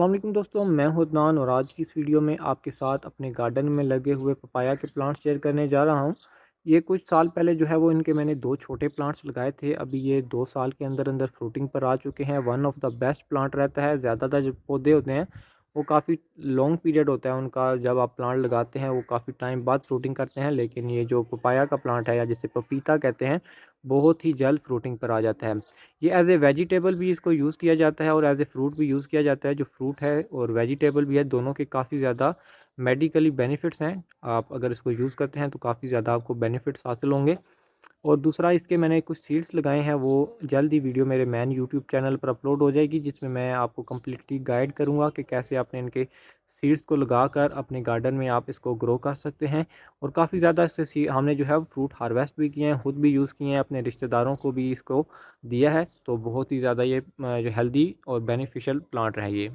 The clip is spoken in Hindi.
अस्सलाम वालेकुम दोस्तों, मैं हूं अदनान और आज की इस वीडियो में आपके साथ अपने गार्डन में लगे हुए पपाया के प्लांट्स शेयर करने जा रहा हूं। ये कुछ साल पहले जो है वो इनके मैंने दो छोटे प्लांट्स लगाए थे। अभी ये 2 साल के अंदर अंदर फ्रूटिंग पर आ चुके हैं। One of the best plant रहता है। ज़्यादातर जो पौधे होते हैं वो काफ़ी लॉन्ग पीरियड होता है उनका, जब आप प्लांट लगाते हैं वो काफ़ी टाइम बाद फ्रूटिंग करते हैं। लेकिन ये जो पपाया का प्लांट है या जिसे पपीता कहते हैं, बहुत ही जल्द फ्रूटिंग पर आ जाता है। ये एज़ ए वेजिटेबल भी इसको यूज़ किया जाता है और एज़ ए फ्रूट भी यूज़ किया जाता है। जो फ्रूट है और वेजिटेबल भी है, दोनों के काफ़ी ज़्यादा मेडिकली बेनिफिट्स हैं। आप अगर इसको यूज़ करते हैं तो काफ़ी ज़्यादा आपको बेनिफिट्स हासिल होंगे। और दूसरा, इसके मैंने कुछ सीड्स लगाए हैं, वो जल्द ही वीडियो मेरे मेन यूट्यूब चैनल पर अपलोड हो जाएगी, जिसमें मैं आपको कम्प्लीटली गाइड करूँगा कि कैसे आपने इनके सीड्स को लगाकर अपने गार्डन में आप इसको ग्रो कर सकते हैं। और काफ़ी ज़्यादा इससे हमने जो है फ्रूट हार्वेस्ट भी किए हैं, खुद भी यूज़ किए हैं, अपने रिश्तेदारों को भी इसको दिया है। तो बहुत ही ज़्यादा ये जो हेल्दी और बेनिफिशियल प्लांट है ये।